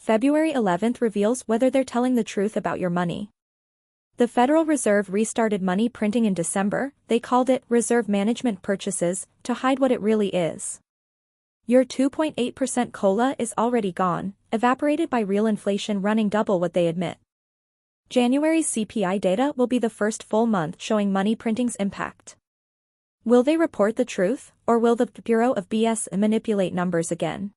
February 11 reveals whether they're telling the truth about your money. The Federal Reserve restarted money printing in December. They called it reserve management purchases to hide what it really is. Your 2.8% COLA is already gone, evaporated by real inflation running double what they admit. January's CPI data will be the first full month showing money printing's impact. Will they report the truth, or will the Bureau of BS manipulate numbers again?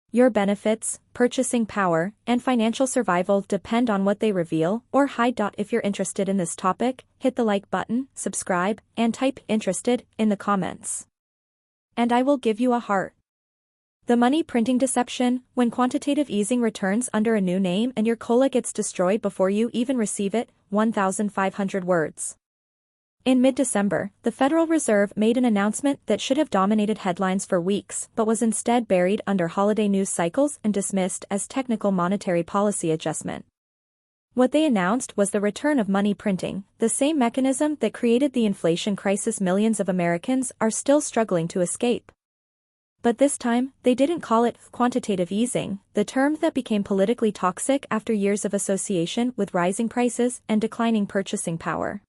Your benefits, purchasing power, and financial survival depend on what they reveal or hide. If you're interested in this topic, hit the like button, subscribe, and type "interested" in the comments. And I will give you a heart. The money printing deception, when quantitative easing returns under a new name and your COLA gets destroyed before you even receive it, 1,500 words. In mid-December, the Federal Reserve made an announcement that should have dominated headlines for weeks but was instead buried under holiday news cycles and dismissed as technical monetary policy adjustment. What they announced was the return of money printing, the same mechanism that created the inflation crisis millions of Americans are still struggling to escape. But this time, they didn't call it quantitative easing, the term that became politically toxic after years of association with rising prices and declining purchasing power.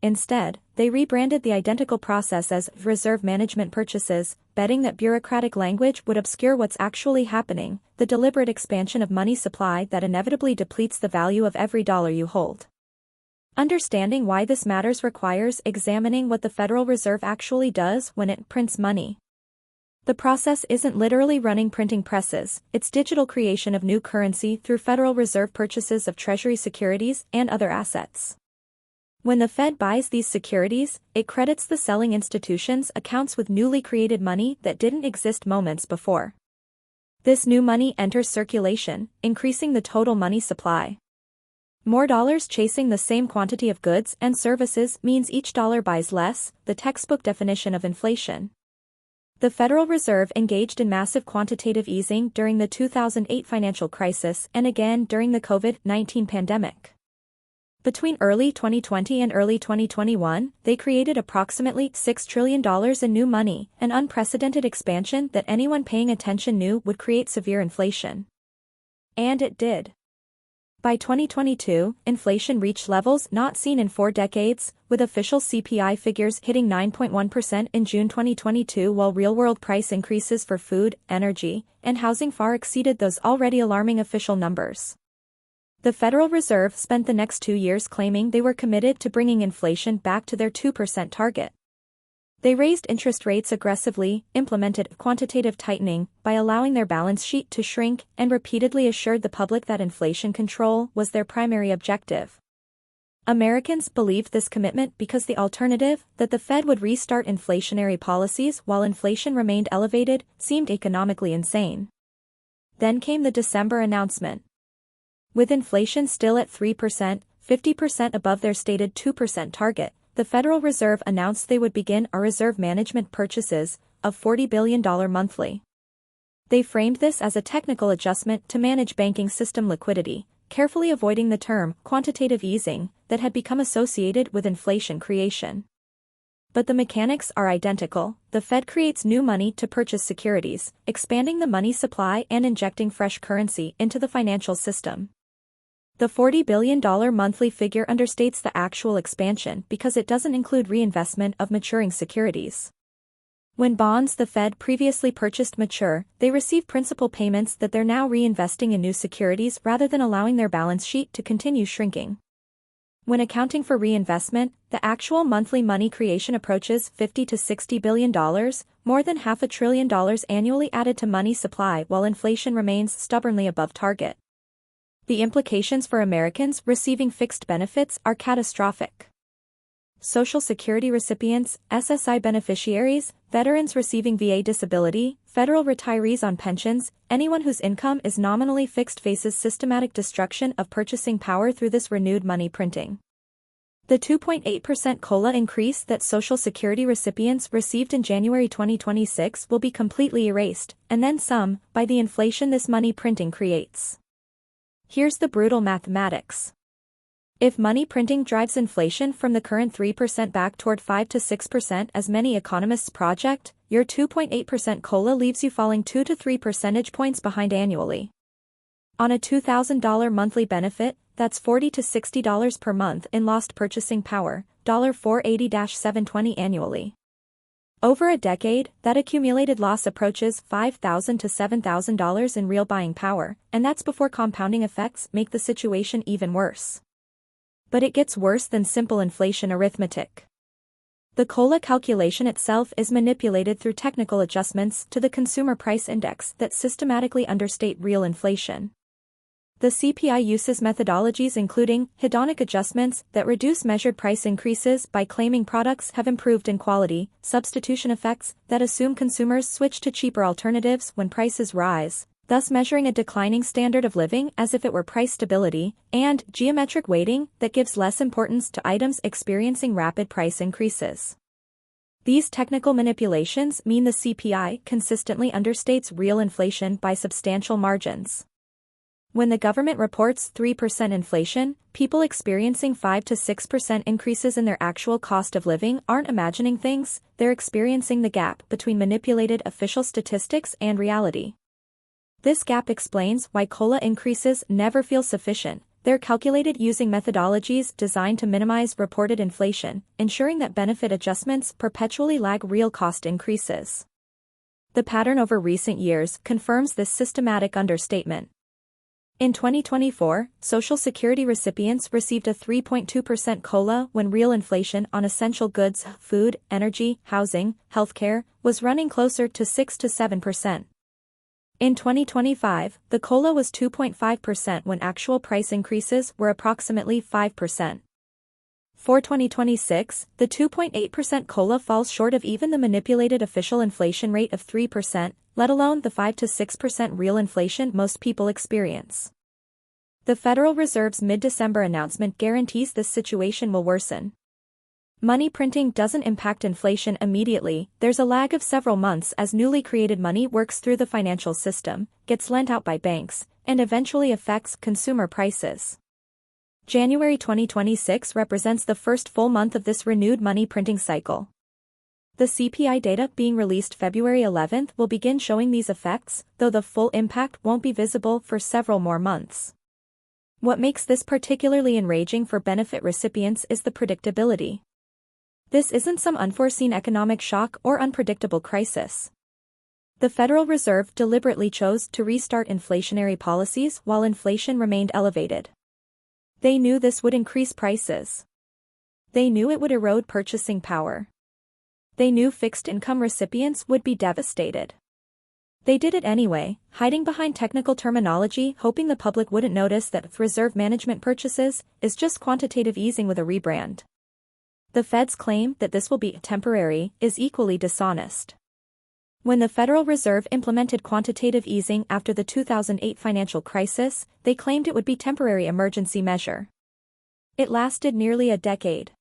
Instead, they rebranded the identical process as reserve management purchases, betting that bureaucratic language would obscure what's actually happening, the deliberate expansion of money supply that inevitably depletes the value of every dollar you hold. Understanding why this matters requires examining what the Federal Reserve actually does when it prints money. The process isn't literally running printing presses, it's digital creation of new currency through Federal Reserve purchases of Treasury securities and other assets. When the Fed buys these securities, it credits the selling institution's accounts with newly created money that didn't exist moments before. This new money enters circulation, increasing the total money supply. More dollars chasing the same quantity of goods and services means each dollar buys less, the textbook definition of inflation. The Federal Reserve engaged in massive quantitative easing during the 2008 financial crisis and again during the COVID-19 pandemic. Between early 2020 and early 2021, they created approximately $6 trillion in new money, an unprecedented expansion that anyone paying attention knew would create severe inflation. And it did. By 2022, inflation reached levels not seen in 4 decades, with official CPI figures hitting 9.1% in June 2022 while real-world price increases for food, energy, and housing far exceeded those already alarming official numbers. The Federal Reserve spent the next 2 years claiming they were committed to bringing inflation back to their 2% target. They raised interest rates aggressively, implemented quantitative tightening by allowing their balance sheet to shrink, and repeatedly assured the public that inflation control was their primary objective. Americans believed this commitment because the alternative, that the Fed would restart inflationary policies while inflation remained elevated, seemed economically insane. Then came the December announcement. With inflation still at 3%, 50% above their stated 2% target, the Federal Reserve announced they would begin a reserve management purchases of $40 billion monthly. They framed this as a technical adjustment to manage banking system liquidity, carefully avoiding the term quantitative easing that had become associated with inflation creation. But the mechanics are identical. The Fed creates new money to purchase securities, expanding the money supply and injecting fresh currency into the financial system. The $40 billion monthly figure understates the actual expansion because it doesn't include reinvestment of maturing securities. When bonds the Fed previously purchased mature, they receive principal payments that they're now reinvesting in new securities rather than allowing their balance sheet to continue shrinking. When accounting for reinvestment, the actual monthly money creation approaches $50 to $60 billion, more than $500 billion annually added to money supply while inflation remains stubbornly above target. The implications for Americans receiving fixed benefits are catastrophic. Social Security recipients, SSI beneficiaries, veterans receiving VA disability, federal retirees on pensions, anyone whose income is nominally fixed faces systematic destruction of purchasing power through this renewed money printing. The 2.8% COLA increase that Social Security recipients received in January 2026 will be completely erased, and then some, by the inflation this money printing creates. Here's the brutal mathematics. If money printing drives inflation from the current 3% back toward 5 to 6% as many economists project, your 2.8% COLA leaves you falling 2 to 3 percentage points behind annually. On a $2,000 monthly benefit, that's $40 to $60 per month in lost purchasing power, $480-$720 annually. Over a decade, that accumulated loss approaches $5,000 to $7,000 in real buying power, and that's before compounding effects make the situation even worse. But it gets worse than simple inflation arithmetic. The COLA calculation itself is manipulated through technical adjustments to the consumer price index that systematically understate real inflation. The CPI uses methodologies including hedonic adjustments that reduce measured price increases by claiming products have improved in quality, substitution effects that assume consumers switch to cheaper alternatives when prices rise, thus measuring a declining standard of living as if it were price stability, and geometric weighting that gives less importance to items experiencing rapid price increases. These technical manipulations mean the CPI consistently understates real inflation by substantial margins. When the government reports 3% inflation, people experiencing 5 to 6% increases in their actual cost of living aren't imagining things, they're experiencing the gap between manipulated official statistics and reality. This gap explains why COLA increases never feel sufficient. They're calculated using methodologies designed to minimize reported inflation, ensuring that benefit adjustments perpetually lag real cost increases. The pattern over recent years confirms this systematic understatement. In 2024, Social Security recipients received a 3.2% COLA when real inflation on essential goods, food, energy, housing, healthcare, was running closer to 6 to 7%. In 2025, the COLA was 2.5% when actual price increases were approximately 5%. For 2026, the 2.8% COLA falls short of even the manipulated official inflation rate of 3%, let alone the 5 to 6% real inflation most people experience. The Federal Reserve's mid-December announcement guarantees this situation will worsen. Money printing doesn't impact inflation immediately, there's a lag of several months as newly created money works through the financial system, gets lent out by banks, and eventually affects consumer prices. January 2026 represents the first full month of this renewed money printing cycle. The CPI data being released February 11 will begin showing these effects, though the full impact won't be visible for several more months. What makes this particularly enraging for benefit recipients is the predictability. This isn't some unforeseen economic shock or unpredictable crisis. The Federal Reserve deliberately chose to restart inflationary policies while inflation remained elevated. They knew this would increase prices. They knew it would erode purchasing power. They knew fixed-income recipients would be devastated. They did it anyway, hiding behind technical terminology, hoping the public wouldn't notice that reserve management purchases is just quantitative easing with a rebrand. The Fed's claim that this will be temporary is equally dishonest. When the Federal Reserve implemented quantitative easing after the 2008 financial crisis, they claimed it would be a temporary emergency measure. It lasted nearly a decade.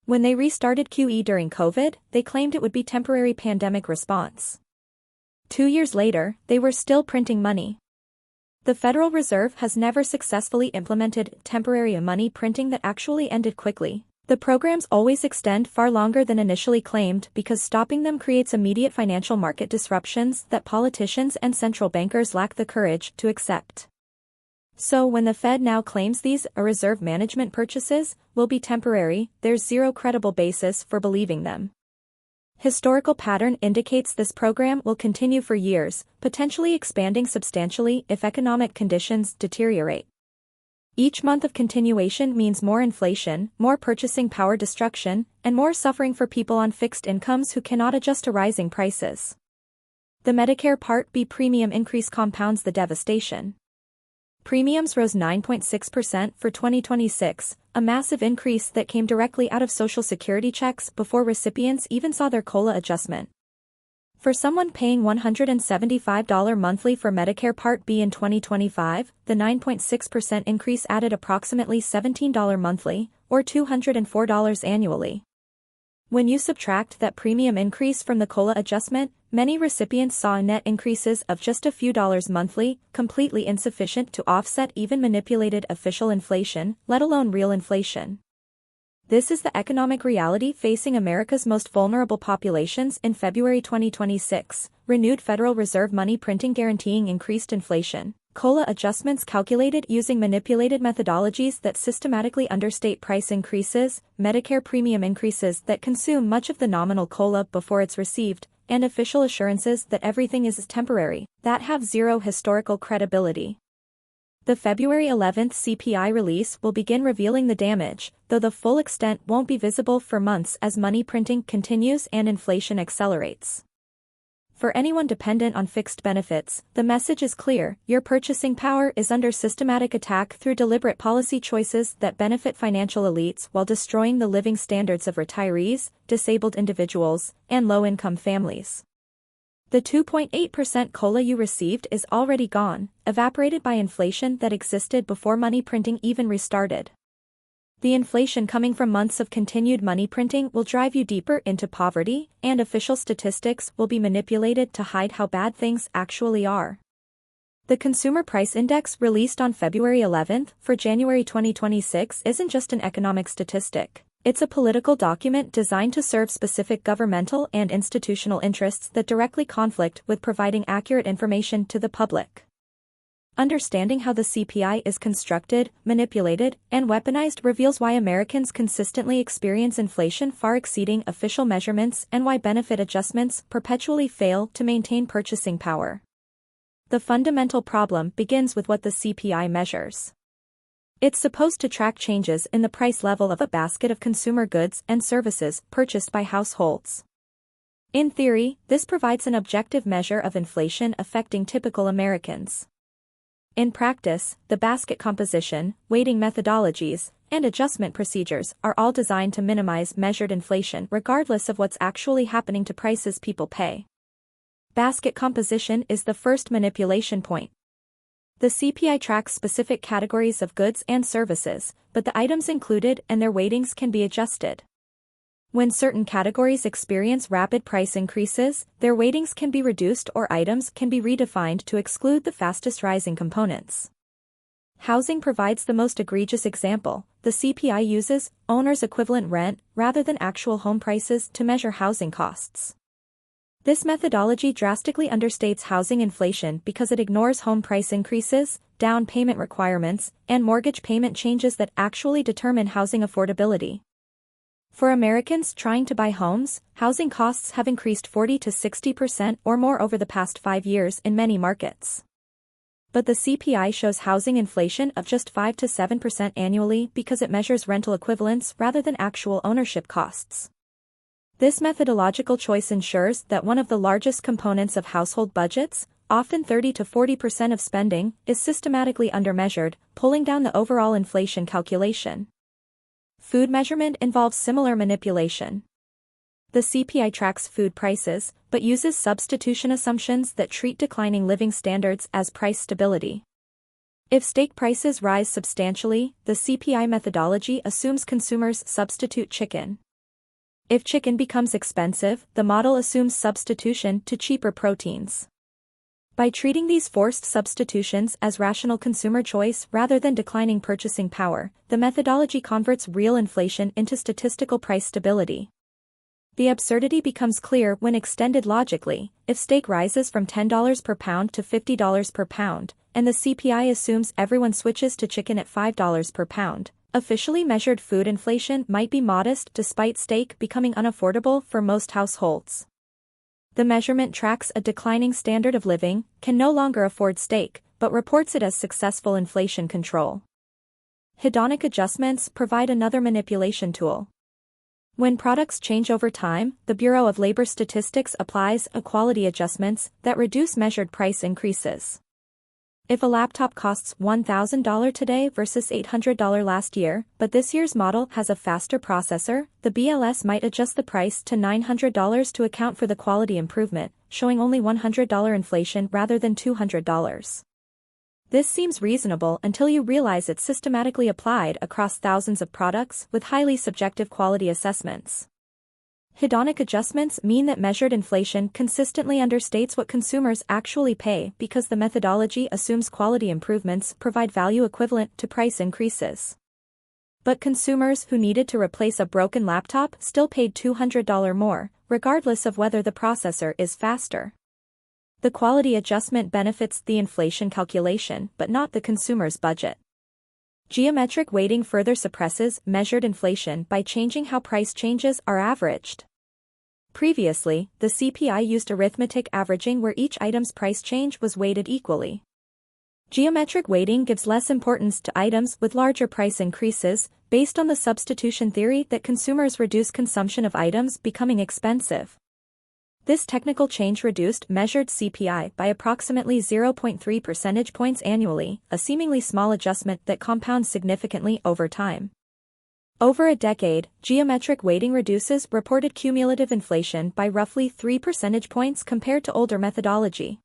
When they restarted QE during COVID, they claimed it would be temporary pandemic response. 2 years later, they were still printing money. The Federal Reserve has never successfully implemented temporary money printing that actually ended quickly. The programs always extend far longer than initially claimed because stopping them creates immediate financial market disruptions that politicians and central bankers lack the courage to accept. So when the Fed now claims these reserve management purchases will be temporary, there's zero credible basis for believing them. Historical pattern indicates this program will continue for years, potentially expanding substantially if economic conditions deteriorate. Each month of continuation means more inflation, more purchasing power destruction, and more suffering for people on fixed incomes who cannot adjust to rising prices. The Medicare Part B premium increase compounds the devastation. Premiums rose 9.6% for 2026, a massive increase that came directly out of Social Security checks before recipients even saw their COLA adjustment. For someone paying $175 monthly for Medicare Part B in 2025, the 9.6% increase added approximately $17 monthly, or $204 annually. When you subtract that premium increase from the COLA adjustment, many recipients saw net increases of just a few dollars monthly, completely insufficient to offset even manipulated official inflation, let alone real inflation. This is the economic reality facing America's most vulnerable populations in February 2026. Renewed Federal Reserve money printing guaranteeing increased inflation. COLA adjustments calculated using manipulated methodologies that systematically understate price increases, Medicare premium increases that consume much of the nominal COLA before it's received, and official assurances that everything is temporary, that have zero historical credibility. The February 11th CPI release will begin revealing the damage, though the full extent won't be visible for months as money printing continues and inflation accelerates. For anyone dependent on fixed benefits, the message is clear: your purchasing power is under systematic attack through deliberate policy choices that benefit financial elites while destroying the living standards of retirees, disabled individuals, and low-income families. The 2.8% COLA you received is already gone, evaporated by inflation that existed before money printing even restarted. The inflation coming from months of continued money printing will drive you deeper into poverty, and official statistics will be manipulated to hide how bad things actually are. The Consumer Price Index released on February 11th for January 2026 isn't just an economic statistic. It's a political document designed to serve specific governmental and institutional interests that directly conflict with providing accurate information to the public. Understanding how the CPI is constructed, manipulated, and weaponized reveals why Americans consistently experience inflation far exceeding official measurements and why benefit adjustments perpetually fail to maintain purchasing power. The fundamental problem begins with what the CPI measures. It's supposed to track changes in the price level of a basket of consumer goods and services purchased by households. In theory, this provides an objective measure of inflation affecting typical Americans. In practice, the basket composition, weighting methodologies, and adjustment procedures are all designed to minimize measured inflation regardless of what's actually happening to prices people pay. Basket composition is the first manipulation point. The CPI tracks specific categories of goods and services, but the items included and their weightings can be adjusted. When certain categories experience rapid price increases, their weightings can be reduced or items can be redefined to exclude the fastest rising components. Housing provides the most egregious example. The CPI uses owner's equivalent rent rather than actual home prices to measure housing costs. This methodology drastically understates housing inflation because it ignores home price increases, down payment requirements, and mortgage payment changes that actually determine housing affordability. For Americans trying to buy homes, housing costs have increased 40 to 60% or more over the past 5 years in many markets. But the CPI shows housing inflation of just 5 to 7% annually because it measures rental equivalents rather than actual ownership costs. This methodological choice ensures that one of the largest components of household budgets, often 30 to 40% of spending, is systematically undermeasured, pulling down the overall inflation calculation. Food measurement involves similar manipulation. The CPI tracks food prices, but uses substitution assumptions that treat declining living standards as price stability. If steak prices rise substantially, the CPI methodology assumes consumers substitute chicken. If chicken becomes expensive, the model assumes substitution to cheaper proteins. By treating these forced substitutions as rational consumer choice rather than declining purchasing power, the methodology converts real inflation into statistical price stability. The absurdity becomes clear when extended logically. If steak rises from $10 per pound to $50 per pound, and the CPI assumes everyone switches to chicken at $5 per pound, officially measured food inflation might be modest despite steak becoming unaffordable for most households. The measurement tracks a declining standard of living, can no longer afford steak, but reports it as successful inflation control. Hedonic adjustments provide another manipulation tool. When products change over time, the Bureau of Labor Statistics applies quality adjustments that reduce measured price increases. If a laptop costs $1,000 today versus $800 last year, but this year's model has a faster processor, the BLS might adjust the price to $900 to account for the quality improvement, showing only $100 inflation rather than $200. This seems reasonable until you realize it's systematically applied across thousands of products with highly subjective quality assessments. Hedonic adjustments mean that measured inflation consistently understates what consumers actually pay because the methodology assumes quality improvements provide value equivalent to price increases. But consumers who needed to replace a broken laptop still paid $200 more, regardless of whether the processor is faster. The quality adjustment benefits the inflation calculation but not the consumer's budget. Geometric weighting further suppresses measured inflation by changing how price changes are averaged. Previously, the CPI used arithmetic averaging where each item's price change was weighted equally. Geometric weighting gives less importance to items with larger price increases, based on the substitution theory that consumers reduce consumption of items becoming expensive. This technical change reduced measured CPI by approximately 0.3 percentage points annually, a seemingly small adjustment that compounds significantly over time. Over a decade, geometric weighting reduces reported cumulative inflation by roughly 3 percentage points compared to older methodology.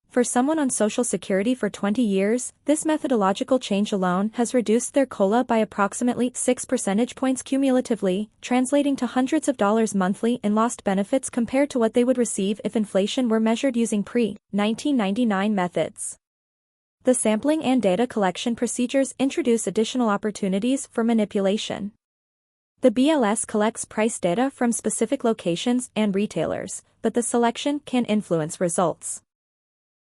For someone on Social Security for 20 years, this methodological change alone has reduced their COLA by approximately 6 percentage points cumulatively, translating to hundreds of dollars monthly in lost benefits compared to what they would receive if inflation were measured using pre-1999 methods. The sampling and data collection procedures introduce additional opportunities for manipulation. The BLS collects price data from specific locations and retailers, but the selection can influence results.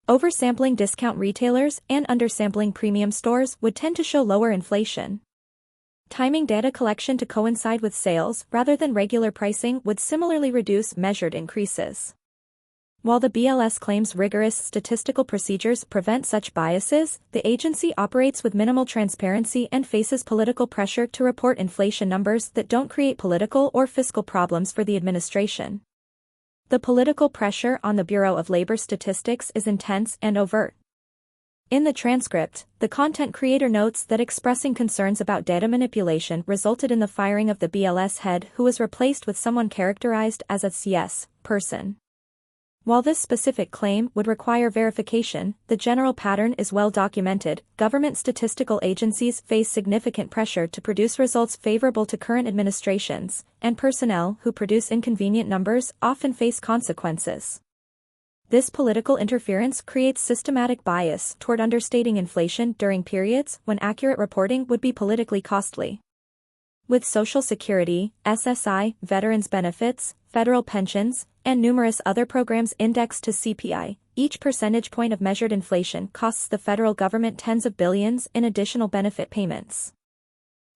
Oversampling discount retailers and undersampling premium stores would tend to show lower inflation. Timing data collection to coincide with sales rather than regular pricing would similarly reduce measured increases. While the BLS claims rigorous statistical procedures prevent such biases, the agency operates with minimal transparency and faces political pressure to report inflation numbers that don't create political or fiscal problems for the administration. The political pressure on the Bureau of Labor Statistics is intense and overt. In the transcript, the content creator notes that expressing concerns about data manipulation resulted in the firing of the BLS head, who was replaced with someone characterized as a CS person. While this specific claim would require verification, the general pattern is well documented. Government statistical agencies face significant pressure to produce results favorable to current administrations, and personnel who produce inconvenient numbers often face consequences. This political interference creates systematic bias toward understating inflation during periods when accurate reporting would be politically costly. With Social Security, SSI, veterans benefits, federal pensions, and numerous other programs indexed to CPI, each percentage point of measured inflation costs the federal government tens of billions in additional benefit payments.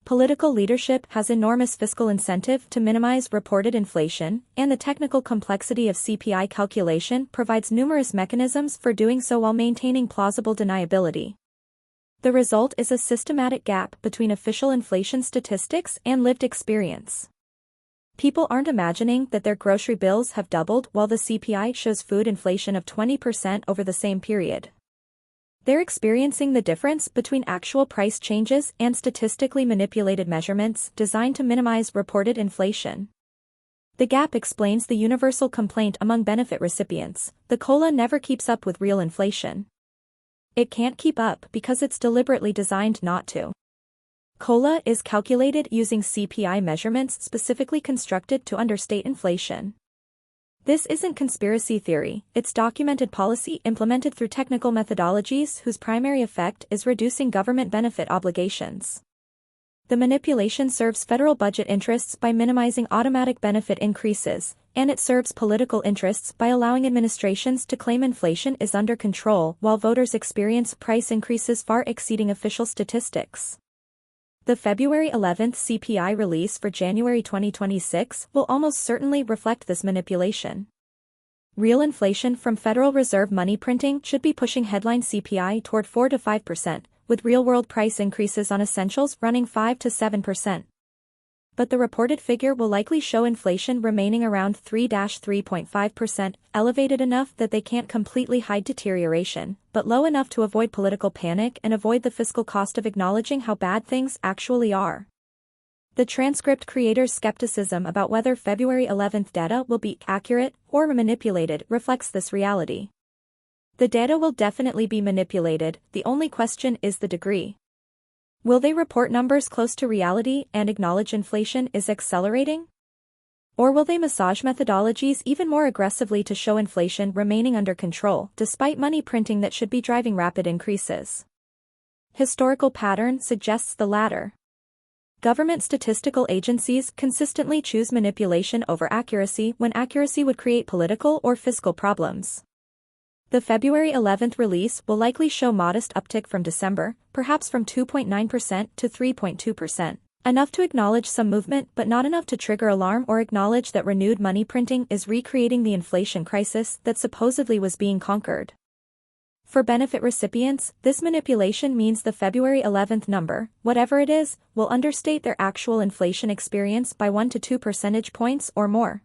Political leadership has enormous fiscal incentive to minimize reported inflation, and the technical complexity of CPI calculation provides numerous mechanisms for doing so while maintaining plausible deniability. The result is a systematic gap between official inflation statistics and lived experience. People aren't imagining that their grocery bills have doubled while the CPI shows food inflation of 20% over the same period. They're experiencing the difference between actual price changes and statistically manipulated measurements designed to minimize reported inflation. The gap explains the universal complaint among benefit recipients: the COLA never keeps up with real inflation. It can't keep up because it's deliberately designed not to. COLA is calculated using CPI measurements specifically constructed to understate inflation. This isn't conspiracy theory, it's documented policy implemented through technical methodologies whose primary effect is reducing government benefit obligations. The manipulation serves federal budget interests by minimizing automatic benefit increases, and it serves political interests by allowing administrations to claim inflation is under control while voters experience price increases far exceeding official statistics. The February 11 CPI release for January 2026 will almost certainly reflect this manipulation. Real inflation from Federal Reserve money printing should be pushing headline CPI toward 4 to 5%, with real-world price increases on essentials running 5 to 7%. But the reported figure will likely show inflation remaining around 3-3.5%, elevated enough that they can't completely hide deterioration, but low enough to avoid political panic and avoid the fiscal cost of acknowledging how bad things actually are. The transcript creator's skepticism about whether February 11 data will be accurate or manipulated reflects this reality. The data will definitely be manipulated, the only question is the degree. Will they report numbers close to reality and acknowledge inflation is accelerating? Or will they massage methodologies even more aggressively to show inflation remaining under control, despite money printing that should be driving rapid increases? Historical pattern suggests the latter. Government statistical agencies consistently choose manipulation over accuracy when accuracy would create political or fiscal problems. The February 11th release will likely show modest uptick from December, perhaps from 2.9% to 3.2%. Enough to acknowledge some movement but not enough to trigger alarm or acknowledge that renewed money printing is recreating the inflation crisis that supposedly was being conquered. For benefit recipients, this manipulation means the February 11th number, whatever it is, will understate their actual inflation experience by 1 to 2 percentage points or more.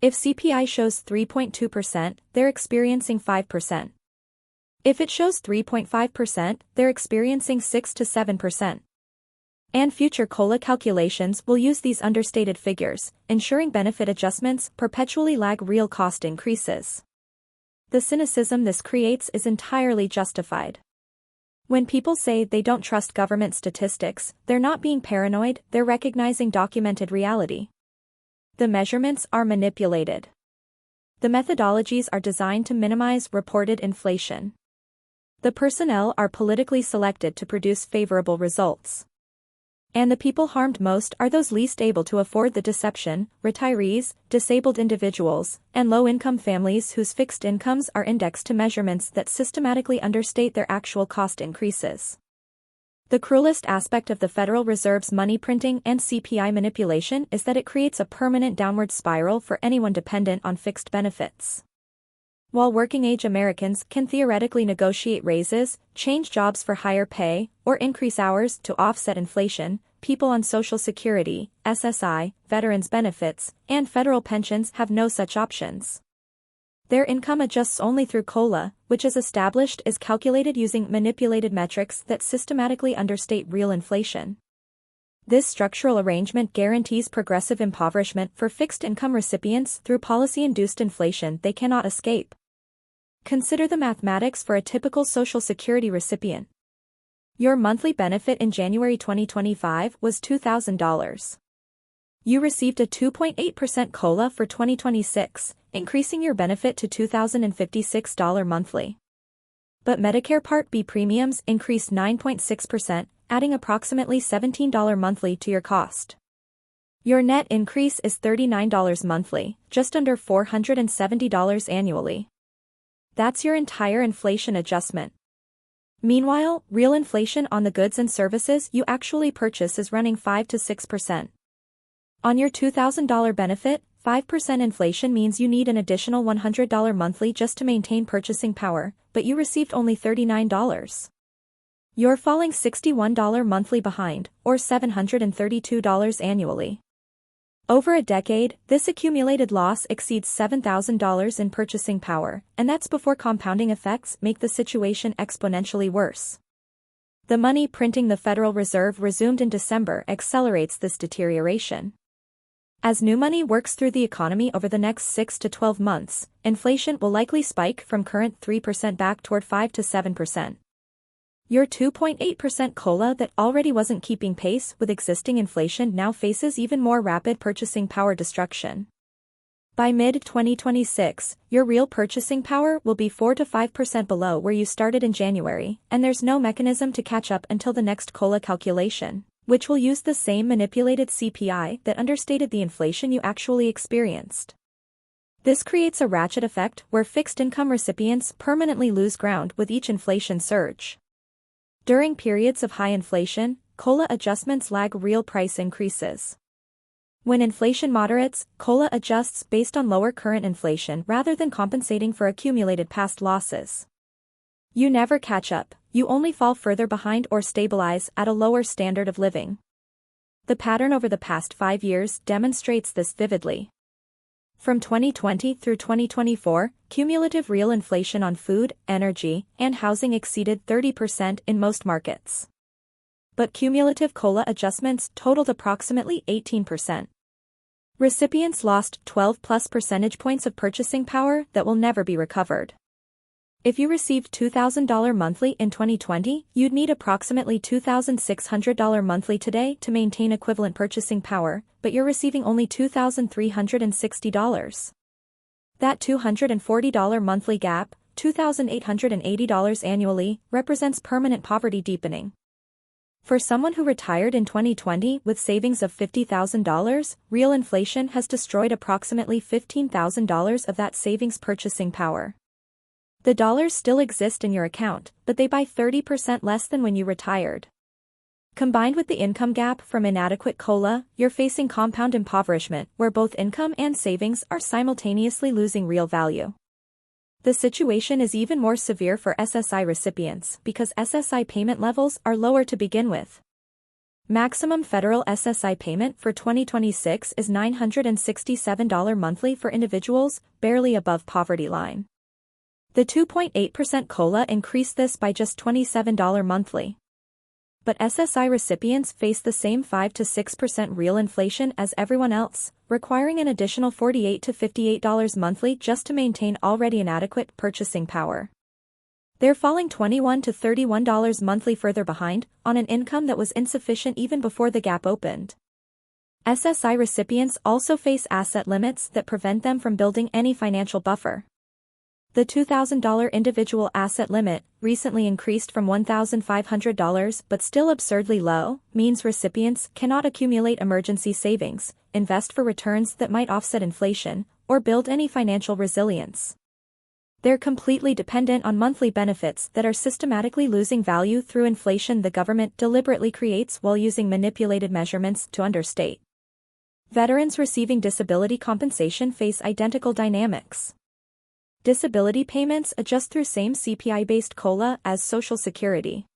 If CPI shows 3.2%, they're experiencing 5%. If it shows 3.5%, they're experiencing 6 to 7%. And future COLA calculations will use these understated figures, ensuring benefit adjustments perpetually lag real cost increases. The cynicism this creates is entirely justified. When people say they don't trust government statistics, they're not being paranoid, they're recognizing documented reality. The measurements are manipulated. The methodologies are designed to minimize reported inflation. The personnel are politically selected to produce favorable results. And the people harmed most are those least able to afford the deception: retirees, disabled individuals, and low-income families whose fixed incomes are indexed to measurements that systematically understate their actual cost increases. The cruelest aspect of the Federal Reserve's money printing and CPI manipulation is that it creates a permanent downward spiral for anyone dependent on fixed benefits. While working-age Americans can theoretically negotiate raises, change jobs for higher pay, or increase hours to offset inflation, people on Social Security, SSI, veterans benefits, and federal pensions have no such options. Their income adjusts only through COLA, which as established is calculated using manipulated metrics that systematically understate real inflation. This structural arrangement guarantees progressive impoverishment for fixed-income recipients through policy-induced inflation they cannot escape. Consider the mathematics for a typical Social Security recipient. Your monthly benefit in January 2025 was $2,000. You received a 2.8% COLA for 2026, increasing your benefit to $2,056 monthly. But Medicare Part B premiums increased 9.6%, adding approximately $17 monthly to your cost. Your net increase is $39 monthly, just under $470 annually. That's your entire inflation adjustment. Meanwhile, real inflation on the goods and services you actually purchase is running 5 to 6%. On your $2,000 benefit, 5% inflation means you need an additional $100 monthly just to maintain purchasing power, but you received only $39. You're falling $61 monthly behind, or $732 annually. Over a decade, this accumulated loss exceeds $7,000 in purchasing power, and that's before compounding effects make the situation exponentially worse. The money printing the Federal Reserve resumed in December accelerates this deterioration. As new money works through the economy over the next 6 to 12 months, inflation will likely spike from current 3% back toward 5 to 7%. Your 2.8% COLA that already wasn't keeping pace with existing inflation now faces even more rapid purchasing power destruction. By mid-2026, your real purchasing power will be 4 to 5% below where you started in January, and there's no mechanism to catch up until the next COLA calculation, which will use the same manipulated CPI that understated the inflation you actually experienced. This creates a ratchet effect where fixed-income recipients permanently lose ground with each inflation surge. During periods of high inflation, COLA adjustments lag real price increases. When inflation moderates, COLA adjusts based on lower current inflation rather than compensating for accumulated past losses. You never catch up, you only fall further behind or stabilize at a lower standard of living. The pattern over the past 5 years demonstrates this vividly. From 2020 through 2024, cumulative real inflation on food, energy, and housing exceeded 30% in most markets. But cumulative COLA adjustments totaled approximately 18%. Recipients lost 12+ percentage points of purchasing power that will never be recovered. If you received $2,000 monthly in 2020, you'd need approximately $2,600 monthly today to maintain equivalent purchasing power, but you're receiving only $2,360. That $240 monthly gap, $2,880 annually, represents permanent poverty deepening. For someone who retired in 2020 with savings of $50,000, real inflation has destroyed approximately $15,000 of that savings purchasing power. The dollars still exist in your account, but they buy 30% less than when you retired. Combined with the income gap from inadequate COLA, you're facing compound impoverishment, where both income and savings are simultaneously losing real value. The situation is even more severe for SSI recipients because SSI payment levels are lower to begin with. Maximum federal SSI payment for 2026 is $967 monthly for individuals, barely above poverty line. The 2.8% COLA increased this by just $27 monthly. But SSI recipients face the same 5 to 6% real inflation as everyone else, requiring an additional $48 to $58 monthly just to maintain already inadequate purchasing power. They're falling $21 to $31 monthly further behind, on an income that was insufficient even before the gap opened. SSI recipients also face asset limits that prevent them from building any financial buffer. The $2,000 individual asset limit, recently increased from $1,500 but still absurdly low, means recipients cannot accumulate emergency savings, invest for returns that might offset inflation, or build any financial resilience. They're completely dependent on monthly benefits that are systematically losing value through inflation the government deliberately creates while using manipulated measurements to understate. Veterans receiving disability compensation face identical dynamics. Disability payments adjust through same CPI-based COLA as Social Security.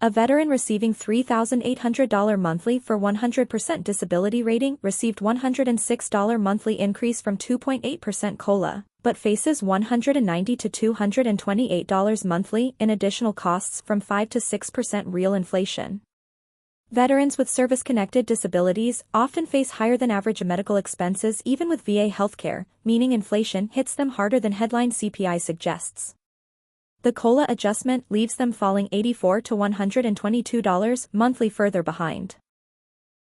A veteran receiving $3,800 monthly for 100% disability rating received $106 monthly increase from 2.8% COLA, but faces $190 to $228 monthly in additional costs from 5 to 6% real inflation. Veterans with service-connected disabilities often face higher than average medical expenses even with VA healthcare, meaning inflation hits them harder than headline CPI suggests. The COLA adjustment leaves them falling $84 to $122 monthly further behind.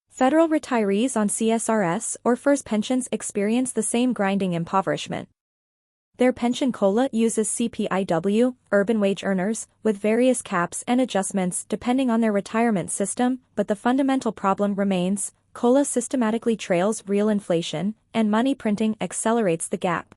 Federal retirees on CSRS or FERS pensions experience the same grinding impoverishment. Their pension COLA uses CPIW, urban wage earners, with various caps and adjustments depending on their retirement system, but the fundamental problem remains: COLA systematically trails real inflation, and money printing accelerates the gap.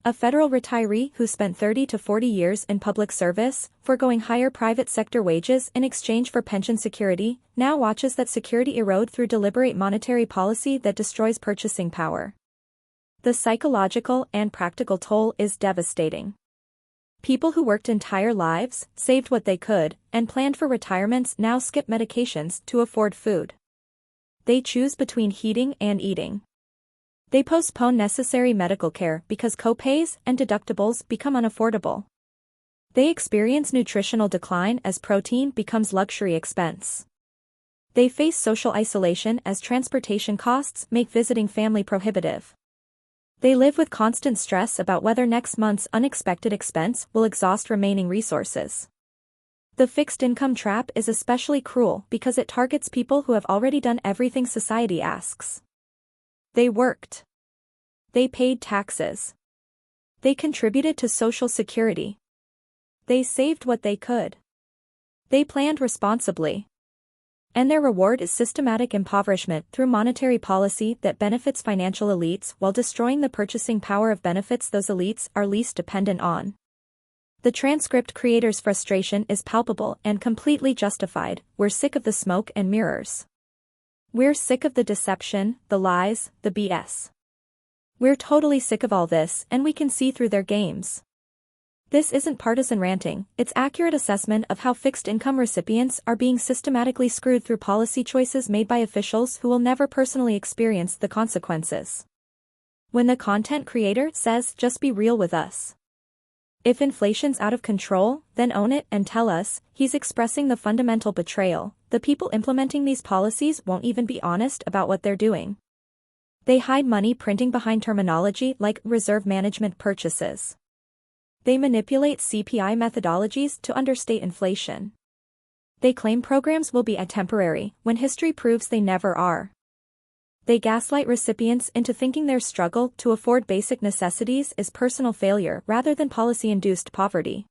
A federal retiree who spent 30 to 40 years in public service, foregoing higher private sector wages in exchange for pension security, now watches that security erode through deliberate monetary policy that destroys purchasing power. The psychological and practical toll is devastating. People who worked entire lives, saved what they could, and planned for retirements now skip medications to afford food. They choose between heating and eating. They postpone necessary medical care because copays and deductibles become unaffordable. They experience nutritional decline as protein becomes luxury expense. They face social isolation as transportation costs make visiting family prohibitive. They live with constant stress about whether next month's unexpected expense will exhaust remaining resources. The fixed income trap is especially cruel because it targets people who have already done everything society asks. They worked. They paid taxes. They contributed to Social Security. They saved what they could. They planned responsibly. And their reward is systematic impoverishment through monetary policy that benefits financial elites while destroying the purchasing power of benefits those elites are least dependent on. The transcript creator's frustration is palpable and completely justified. We're sick of the smoke and mirrors. We're sick of the deception, the lies, the BS. We're totally sick of all this, and we can see through their games. This isn't partisan ranting, it's accurate assessment of how fixed income recipients are being systematically screwed through policy choices made by officials who will never personally experience the consequences. When the content creator says, "Just be real with us. If inflation's out of control, then own it and tell us," he's expressing the fundamental betrayal. The people implementing these policies won't even be honest about what they're doing. They hide money printing behind terminology like reserve management purchases. They manipulate CPI methodologies to understate inflation. They claim programs will be temporary, when history proves they never are. They gaslight recipients into thinking their struggle to afford basic necessities is personal failure rather than policy-induced poverty.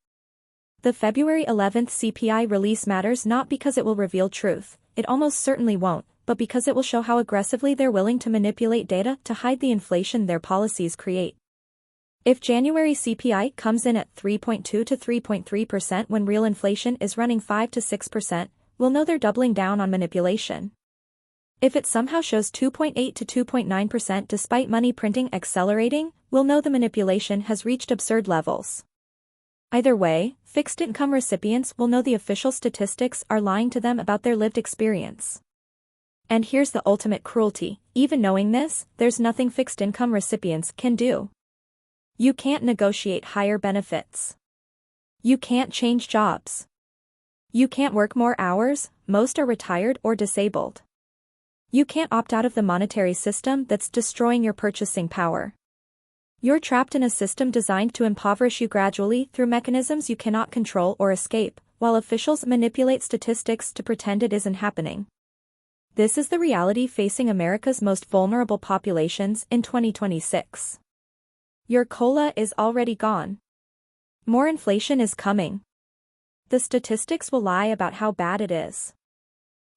The February 11th CPI release matters not because it will reveal truth, it almost certainly won't, but because it will show how aggressively they're willing to manipulate data to hide the inflation their policies create. If January CPI comes in at 3.2 to 3.3% when real inflation is running 5 to 6%, we'll know they're doubling down on manipulation. If it somehow shows 2.8 to 2.9% despite money printing accelerating, we'll know the manipulation has reached absurd levels. Either way, fixed income recipients will know the official statistics are lying to them about their lived experience. And here's the ultimate cruelty: even knowing this, there's nothing fixed income recipients can do. You can't negotiate higher benefits. You can't change jobs. You can't work more hours, most are retired or disabled. You can't opt out of the monetary system that's destroying your purchasing power. You're trapped in a system designed to impoverish you gradually through mechanisms you cannot control or escape, while officials manipulate statistics to pretend it isn't happening. This is the reality facing America's most vulnerable populations in 2026. Your COLA is already gone. More inflation is coming. The statistics will lie about how bad it is.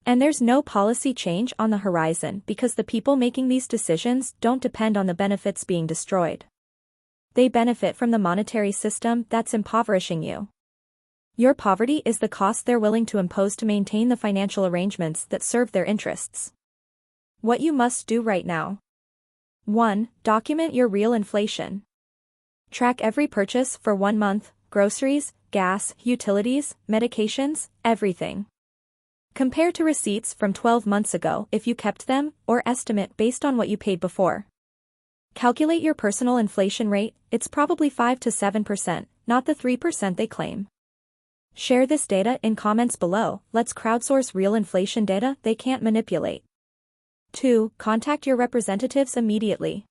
And there's no policy change on the horizon because the people making these decisions don't depend on the benefits being destroyed. They benefit from the monetary system that's impoverishing you. Your poverty is the cost they're willing to impose to maintain the financial arrangements that serve their interests. What you must do right now. 1. Document your real inflation. Track every purchase for 1 month: groceries, gas, utilities, medications, everything. Compare to receipts from 12 months ago if you kept them, or estimate based on what you paid before. Calculate your personal inflation rate. It's probably 5 to 7%, not the 3% they claim. Share this data in comments below. Let's crowdsource real inflation data they can't manipulate. 2. Contact your representatives immediately.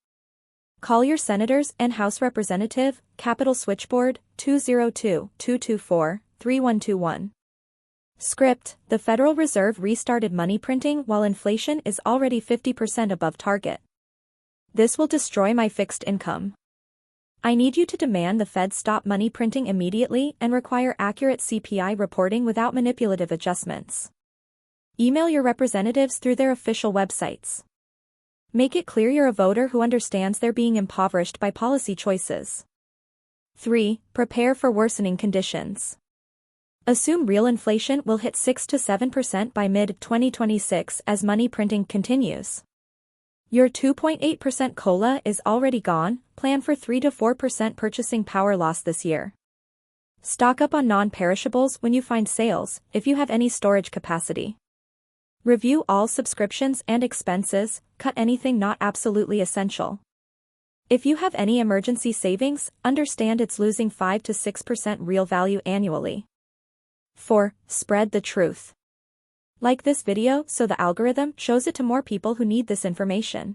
Call your senators and House Representative, Capitol Switchboard, 202-224-3121. Script: the Federal Reserve restarted money printing while inflation is already 50% above target. This will destroy my fixed income. I need you to demand the Fed stop money printing immediately and require accurate CPI reporting without manipulative adjustments. Email your representatives through their official websites. Make it clear you're a voter who understands they're being impoverished by policy choices. 3. Prepare for worsening conditions. Assume real inflation will hit 6 to 7% by mid-2026 as money printing continues. Your 2.8% COLA is already gone. Plan for 3 to 4% purchasing power loss this year. Stock up on non-perishables when you find sales, if you have any storage capacity. Review all subscriptions and expenses, cut anything not absolutely essential. If you have any emergency savings, understand it's losing 5 to 6% real value annually. 4. Spread the truth. Like this video so the algorithm shows it to more people who need this information.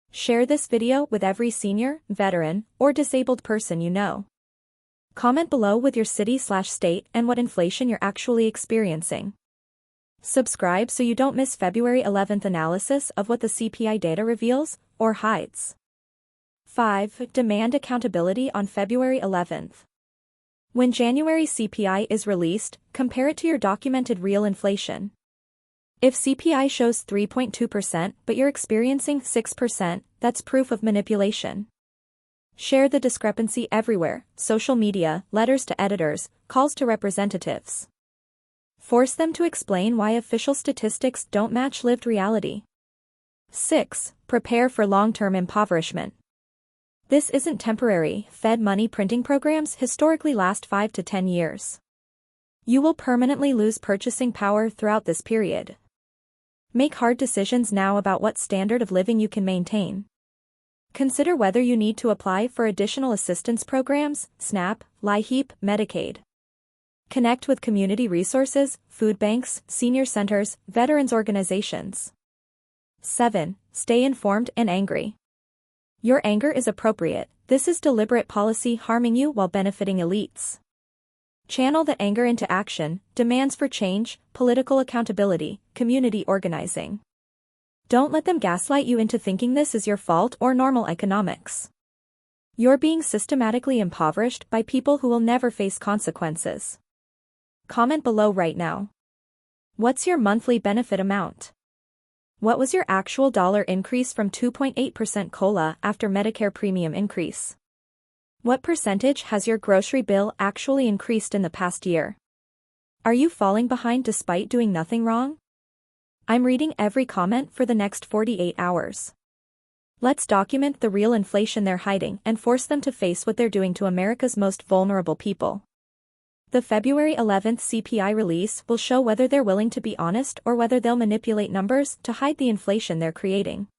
Share this video with every senior, veteran, or disabled person you know. Comment below with your city/state and what inflation you're actually experiencing. Subscribe so you don't miss February 11th analysis of what the CPI data reveals or hides. 5. Demand accountability on February 11th. When January CPI is released, compare it to your documented real inflation. If CPI shows 3.2% but you're experiencing 6%, that's proof of manipulation. Share the discrepancy everywhere: social media, letters to editors, calls to representatives. Force them to explain why official statistics don't match lived reality. 6. Prepare for long-term impoverishment. This isn't temporary. Fed money printing programs historically last 5 to 10 years. You will permanently lose purchasing power throughout this period. Make hard decisions now about what standard of living you can maintain. Consider whether you need to apply for additional assistance programs: SNAP, LIHEAP, Medicaid. Connect with community resources, food banks, senior centers, veterans organizations. 7. Stay informed and angry. Your anger is appropriate. This is deliberate policy harming you while benefiting elites. Channel the anger into action, demands for change, political accountability, community organizing. Don't let them gaslight you into thinking this is your fault or normal economics. You're being systematically impoverished by people who will never face consequences. Comment below right now. What's your monthly benefit amount? What was your actual dollar increase from 2.8% COLA after Medicare premium increase? What percentage has your grocery bill actually increased in the past year? Are you falling behind despite doing nothing wrong? I'm reading every comment for the next 48 hours. Let's document the real inflation they're hiding and force them to face what they're doing to America's most vulnerable people. The February 11th CPI release will show whether they're willing to be honest or whether they'll manipulate numbers to hide the inflation they're creating.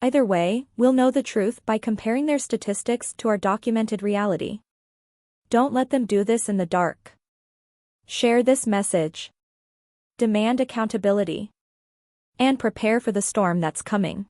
Either way, we'll know the truth by comparing their statistics to our documented reality. Don't let them do this in the dark. Share this message. Demand accountability. And prepare for the storm that's coming.